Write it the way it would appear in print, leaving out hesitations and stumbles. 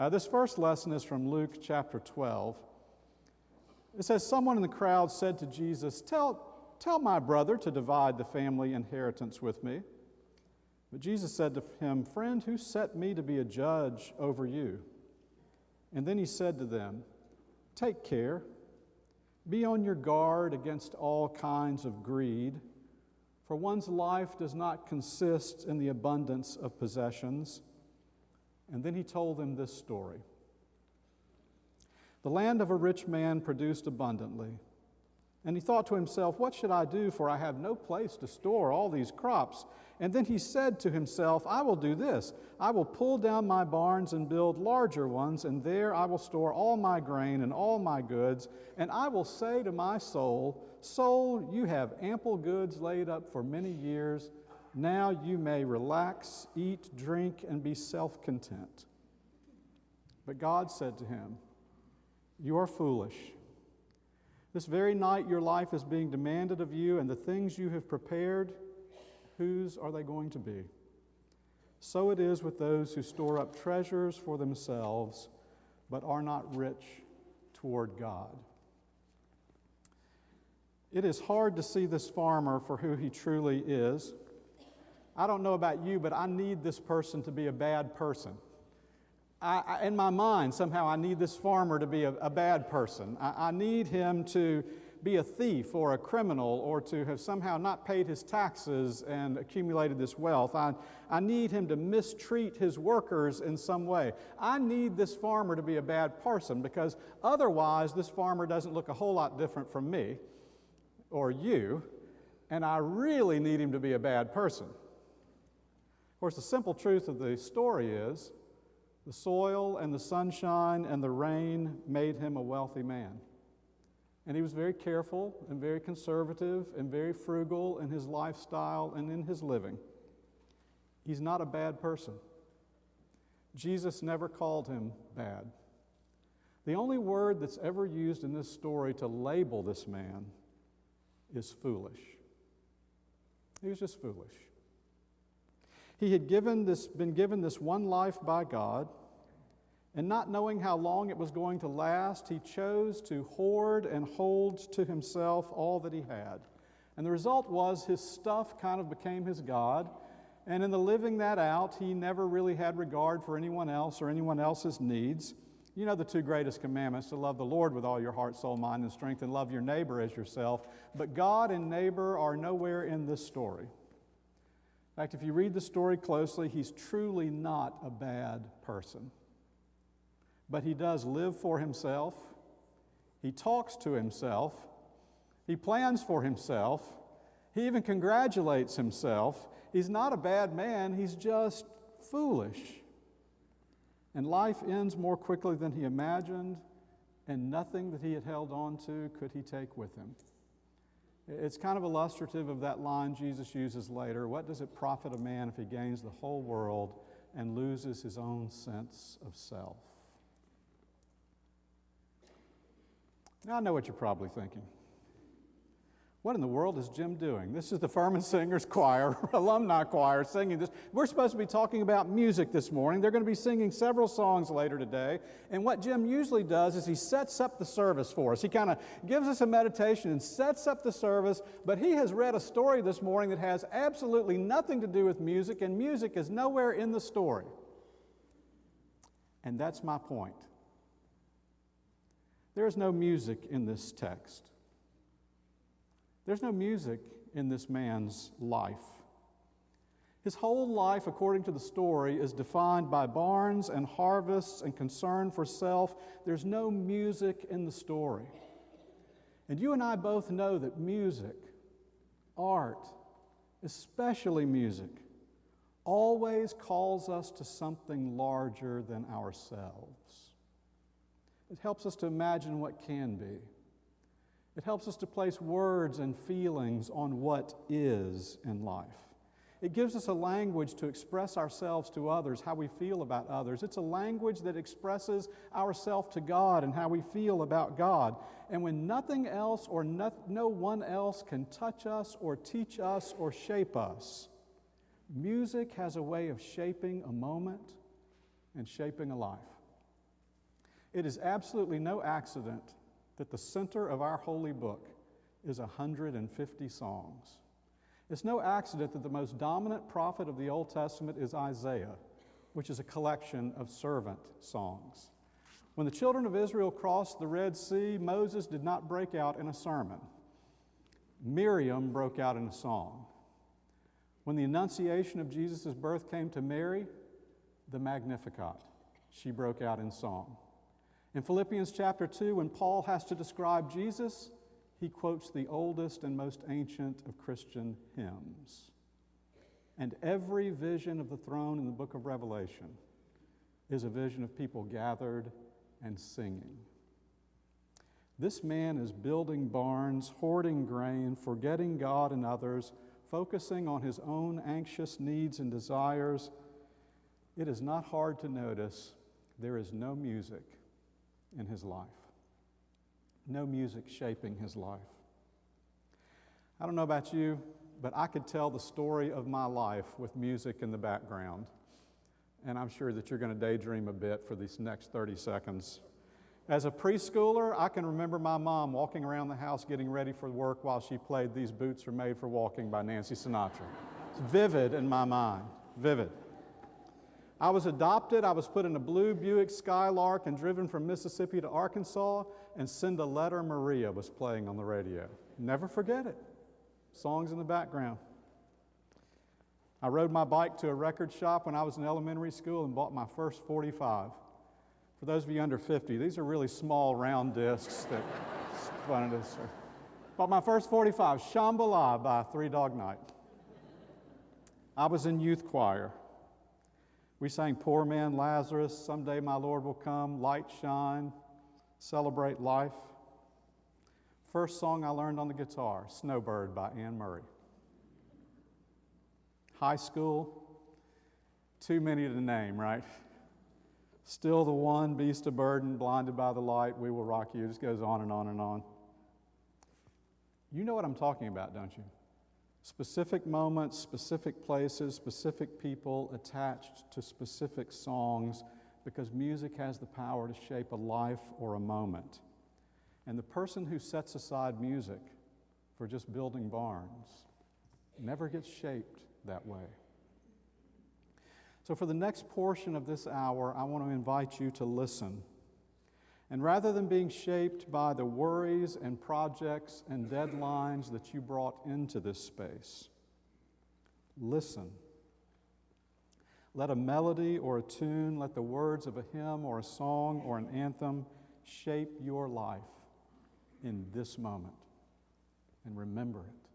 This first lesson is from Luke chapter 12. It says, someone in the crowd said to Jesus, Tell my brother to divide the family inheritance with me. But Jesus said to him, Friend, who set me to be a judge over you? And then he said to them, Take care. Be on your guard against all kinds of greed, for one's life does not consist in the abundance of possessions. And then he told them this story. The land of a rich man produced abundantly. And he thought to himself, What should I do, for I have no place to store all these crops? And then he said to himself, I will do this. I will pull down my barns and build larger ones, and there I will store all my grain and all my goods. And I will say to my soul, Soul, you have ample goods laid up for many years. Now you may relax, eat, drink, and be self-content. But God said to him, You are foolish. This very night your life is being demanded of you, and the things you have prepared, whose are they going to be? So it is with those who store up treasures for themselves, but are not rich toward God. It is hard to see this farmer for who he truly is. I don't know about you, but I need this person to be a bad person. In my mind, somehow I need this farmer to be a bad person. I need him to be a thief or a criminal, or to have somehow not paid his taxes and accumulated this wealth. I need him to mistreat his workers in some way. I need this farmer to be a bad person, because otherwise this farmer doesn't look a whole lot different from me or you, and I really need him to be a bad person. Of course, the simple truth of the story is the soil and the sunshine and the rain made him a wealthy man. And he was very careful and very conservative and very frugal in his lifestyle and in his living. He's not a bad person. Jesus never called him bad. The only word that's ever used in this story to label this man is foolish. He was just foolish. He had been given this one life by God, and not knowing how long it was going to last, he chose to hoard and hold to himself all that he had. And the result was his stuff kind of became his God, and in the living that out, he never really had regard for anyone else or anyone else's needs. You know the two greatest commandments, to love the Lord with all your heart, soul, mind, and strength, and love your neighbor as yourself. But God and neighbor are nowhere in this story. In fact, if you read the story closely, he's truly not a bad person. But he does live for himself. He talks to himself. He plans for himself. He even congratulates himself. He's not a bad man. He's just foolish. And life ends more quickly than he imagined, and nothing that he had held on to could he take with him. It's kind of illustrative of that line Jesus uses later. What does it profit a man if he gains the whole world and loses his own sense of self? Now I know what you're probably thinking. What in the world is Jim doing? This is the Furman Singers Choir, alumni choir, singing this. We're supposed to be talking about music this morning. They're going to be singing several songs later today. And what Jim usually does is he sets up the service for us. He kind of gives us a meditation and sets up the service, but he has read a story this morning that has absolutely nothing to do with music, and music is nowhere in the story. And that's my point. There is no music in this text. There's no music in this man's life. His whole life, according to the story, is defined by barns and harvests and concern for self. There's no music in the story. And you and I both know that music, art, especially music, always calls us to something larger than ourselves. It helps us to imagine what can be. It helps us to place words and feelings on what is in life. It gives us a language to express ourselves to others, how we feel about others. It's a language that expresses ourselves to God and how we feel about God. And when nothing else or no one else can touch us or teach us or shape us, music has a way of shaping a moment and shaping a life. It is absolutely no accident that the center of our holy book is 150 songs. It's no accident that the most dominant prophet of the Old Testament is Isaiah, which is a collection of servant songs. When the children of Israel crossed the Red Sea, Moses did not break out in a sermon. Miriam broke out in a song. When the Annunciation of Jesus' birth came to Mary, the Magnificat, she broke out in song. In Philippians chapter 2, when Paul has to describe Jesus, he quotes the oldest and most ancient of Christian hymns. And every vision of the throne in the book of Revelation is a vision of people gathered and singing. This man is building barns, hoarding grain, forgetting God and others, focusing on his own anxious needs and desires. It is not hard to notice there is no music in his life. No music shaping his life. I don't know about you, but I could tell the story of my life with music in the background. And I'm sure that you're going to daydream a bit for these next 30 seconds. As a preschooler, I can remember my mom walking around the house getting ready for work while she played These Boots Are Made for Walking by Nancy Sinatra. It's vivid in my mind, vivid. I was adopted. I was put in a blue Buick Skylark and driven from Mississippi to Arkansas, and Send a Letter Maria was playing on the radio. Never forget it. Songs in the background. I rode my bike to a record shop when I was in elementary school and bought my first 45. For those of you under 50, these are really small round discs that spun at us. Bought my first 45, Shambhala by Three Dog Night. I was in youth choir. We sang Poor Man Lazarus, Someday My Lord Will Come, Light Shine, Celebrate Life. First song I learned on the guitar, Snowbird by Anne Murray. High school, too many to name, right? Still the One, Beast of Burden, Blinded by the Light, We Will Rock You. It just goes on and on and on. You know what I'm talking about, don't you? Specific moments, specific places, specific people attached to specific songs, because music has the power to shape a life or a moment. And the person who sets aside music for just building barns never gets shaped that way. So for the next portion of this hour, I want to invite you to listen. And rather than being shaped by the worries and projects and deadlines that you brought into this space, listen. Let a melody or a tune, let the words of a hymn or a song or an anthem shape your life in this moment. And remember it.